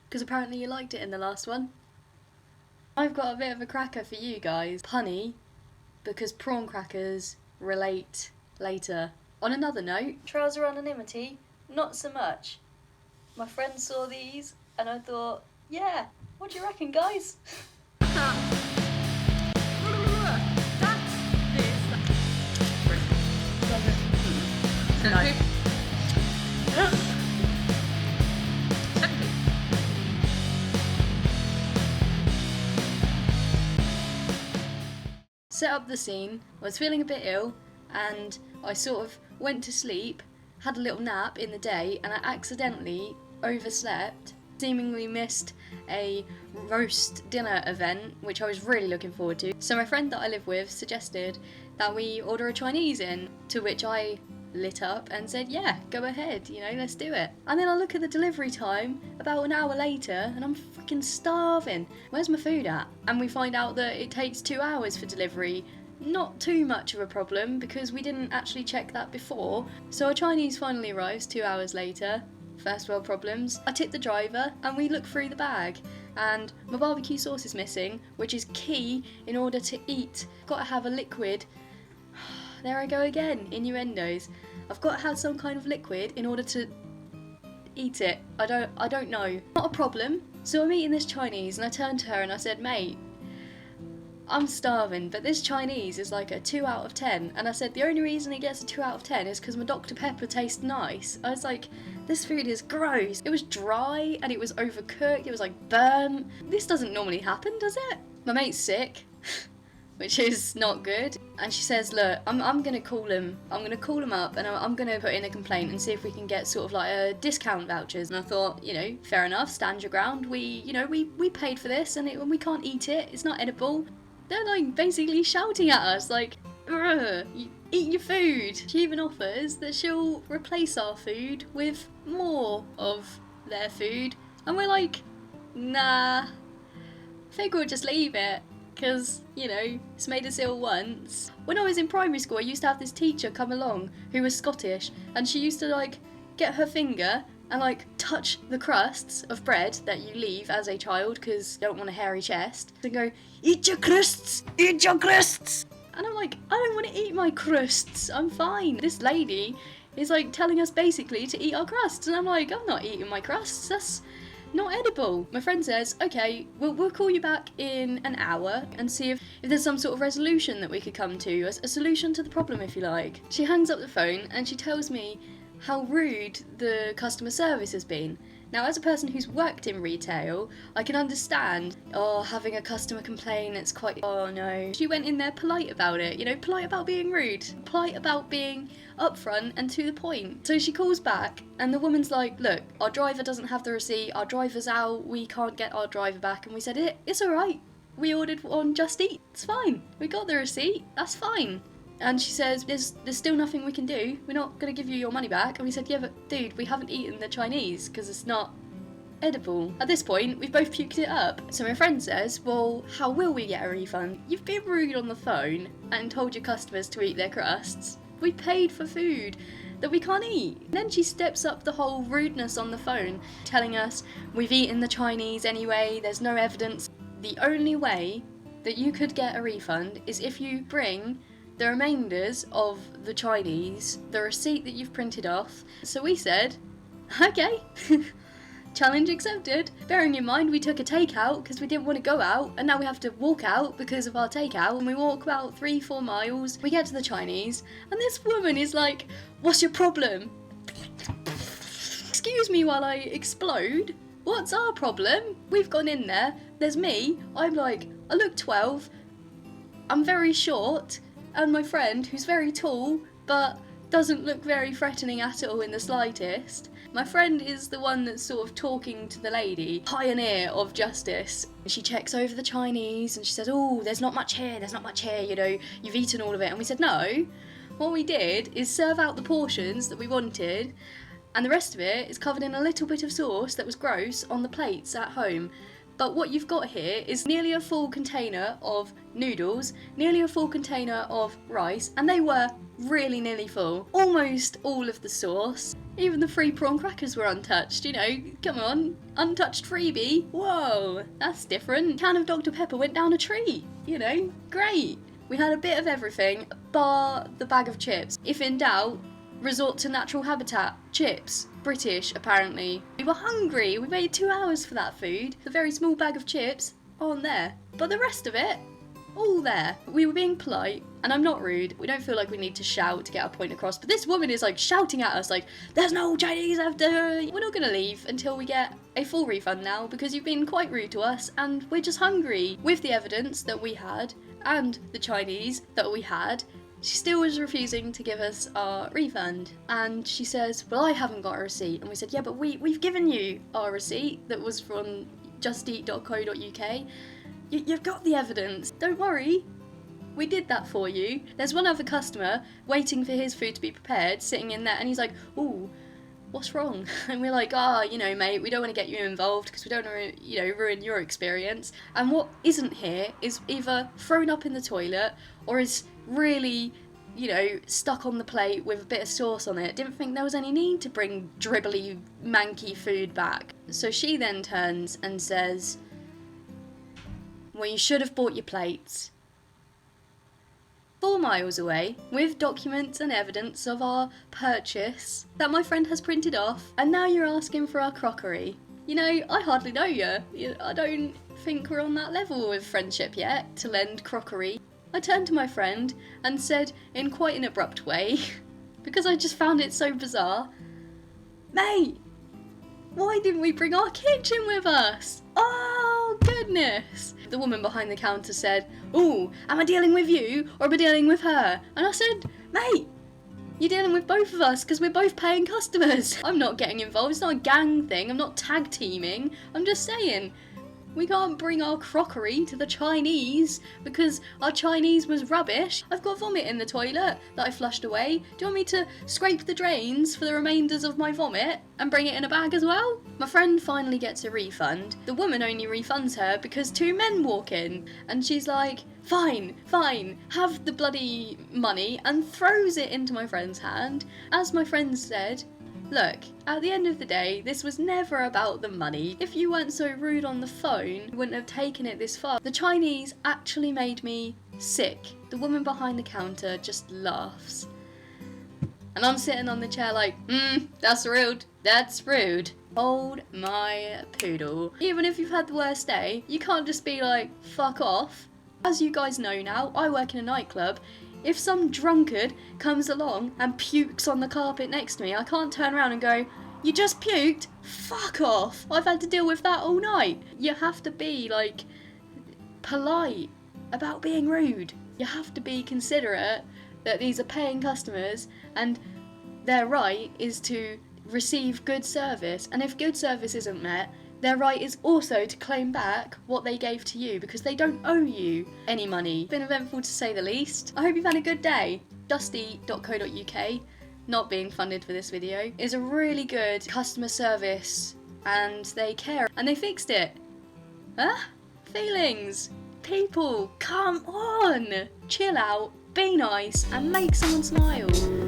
because apparently you liked it in the last one. I've got a bit of a cracker for you guys. Punny, because prawn crackers relate later. On another note, trouser anonymity, not so much. My friend saw these and I thought, yeah, what do you reckon, guys? No. Set up the scene. I was feeling a bit ill and I sort of went to sleep, had a little nap in the day, and I accidentally overslept, seemingly missed a roast dinner event which I was really looking forward to. So my friend that I live with suggested that we order a Chinese in, to which I lit up and said, yeah, go ahead, you know, let's do it. And then I look at the delivery time about an hour later and I'm freaking starving. Where's my food at? And we find out that it takes 2 hours for delivery. Not too much of a problem because we didn't actually check that before. So our Chinese finally arrives 2 hours later. First world problems. I tip the driver and we look through the bag and my barbecue sauce is missing, which is key in order to eat. Got to have a liquid. There I go again, innuendos. I've got to have some kind of liquid in order to eat it. I don't know. Not a problem. So I'm eating this Chinese and I turned to her and I said, mate, I'm starving, but this Chinese is like a 2 out of 10. And I said, the only reason it gets a 2 out of 10 is because my Dr. Pepper tastes nice. I was like, this food is gross. It was dry and it was overcooked. It was like burnt. This doesn't normally happen, does it? My mate's sick, which is not good. And she says, look, I'm gonna call him. I'm gonna call him up and I'm gonna put in a complaint and see if we can get sort of like a discount vouchers. And I thought, you know, fair enough, stand your ground. We paid for this and we can't eat it. It's not edible. They're like basically shouting at us like, you eat your food. She even offers that she'll replace our food with more of their food. And we're like, nah, I think we'll just leave it. Because, you know, it's made us ill once. When I was in primary school, I used to have this teacher come along who was Scottish, and she used to, like, get her finger and, like, touch the crusts of bread that you leave as a child because you don't want a hairy chest, and go, eat your crusts! Eat your crusts! And I'm like, I don't want to eat my crusts, I'm fine. This lady is, like, telling us basically to eat our crusts, and I'm like, I'm not eating my crusts, that's not edible. My friend says, okay, we'll call you back in an hour and see if there's some sort of resolution that we could come to, a solution to the problem if you like. She hangs up the phone and she tells me how rude the customer service has been. Now, as a person who's worked in retail, I can understand, having a customer complain, it's quite, oh no. She went in there polite about it, you know, polite about being rude, polite about being upfront and to the point. So she calls back and the woman's like, look, our driver doesn't have the receipt, our driver's out, we can't get our driver back. And we said, it's alright, we ordered on Just Eat, it's fine, we got the receipt, that's fine. And she says, there's still nothing we can do, we're not going to give you your money back. And we said, yeah, but dude, we haven't eaten the Chinese because it's not edible. At this point, we've both puked it up. So my friend says, well, how will we get a refund? You've been rude on the phone and told your customers to eat their crusts. We paid for food that we can't eat. And then she steps up the whole rudeness on the phone, telling us we've eaten the Chinese anyway, there's no evidence. The only way that you could get a refund is if you bring the remainders of the Chinese, the receipt that you've printed off. So we said, okay, challenge accepted. Bearing in mind we took a takeout because we didn't want to go out, and now we have to walk out because of our takeout, and we walk about 3-4 miles. We get to the Chinese and this woman is like, what's your problem? Excuse me while I explode. What's our problem? We've gone in there, there's me, I'm like, I look 12, I'm very short, and my friend, who's very tall, but doesn't look very threatening at all in the slightest. My friend is the one that's sort of talking to the lady, pioneer of justice. She checks over the Chinese and she says, oh, there's not much here, you know, you've eaten all of it. And we said, no, what we did is serve out the portions that we wanted, and the rest of it is covered in a little bit of sauce that was gross on the plates at home. But what you've got here is nearly a full container of noodles, nearly a full container of rice, and they were really nearly full. Almost all of the sauce. Even the free prawn crackers were untouched, you know, come on. Untouched freebie. Whoa, that's different. Can of Dr. Pepper went down a tree, you know, great. We had a bit of everything, bar the bag of chips. If in doubt, resort to natural habitat. Chips. British, apparently. We were hungry. We waited 2 hours for that food. The very small bag of chips, on there. But the rest of it, all there. We were being polite, and I'm not rude. We don't feel like we need to shout to get our point across. But this woman is like shouting at us like, there's no Chinese after. We're not gonna leave until we get a full refund now because you've been quite rude to us and we're just hungry. With the evidence that we had and the Chinese that we had, she still was refusing to give us our refund. And she says, well, I haven't got a receipt. And we said, yeah, but we've given you our receipt that was from justeat.co.uk. You've got the evidence. Don't worry. We did that for you. There's one other customer waiting for his food to be prepared, sitting in there, and he's like, ooh, what's wrong? And we're like, you know, mate, we don't want to get you involved because we don't want to, you know, ruin your experience. And what isn't here is either thrown up in the toilet or is really, you know, stuck on the plate with a bit of sauce on it. Didn't think there was any need to bring dribbly, manky food back. So she then turns and says, well, you should have bought your plates. 4 miles away, with documents and evidence of our purchase that my friend has printed off, and now you're asking for our crockery. You know, I hardly know you. I don't think we're on that level of friendship yet, to lend crockery. I turned to my friend and said in quite an abrupt way, because I just found it so bizarre, mate, why didn't we bring our kitchen with us? Oh, goodness. The woman behind the counter said, ooh, am I dealing with you or am I dealing with her? And I said, mate, you're dealing with both of us because we're both paying customers. I'm not getting involved. It's not a gang thing. I'm not tag teaming. I'm just saying, we can't bring our crockery to the Chinese because our Chinese was rubbish. I've got vomit in the toilet that I flushed away. Do you want me to scrape the drains for the remainders of my vomit and bring it in a bag as well? My friend finally gets a refund. The woman only refunds her because 2 men walk in and she's like, fine, have the bloody money, and throws it into my friend's hand. As my friend said, look, at the end of the day, this was never about the money. If you weren't so rude on the phone, you wouldn't have taken it this far. The Chinese actually made me sick. The woman behind the counter just laughs. And I'm sitting on the chair like, that's rude. Hold my poodle. Even if you've had the worst day, you can't just be like, fuck off. As you guys know now, I work in a nightclub. If some drunkard comes along and pukes on the carpet next to me, I can't turn around and go, you just puked? Fuck off. I've had to deal with that all night. You have to be, like, polite about being rude. You have to be considerate that these are paying customers and their right is to receive good service. And if good service isn't met, their right is also to claim back what they gave to you because they don't owe you any money. It's been eventful to say the least. I hope you've had a good day. Justeat.co.uk, not being funded for this video, is a really good customer service and they care and they fixed it. Huh? Feelings. People, come on. Chill out, be nice and make someone smile.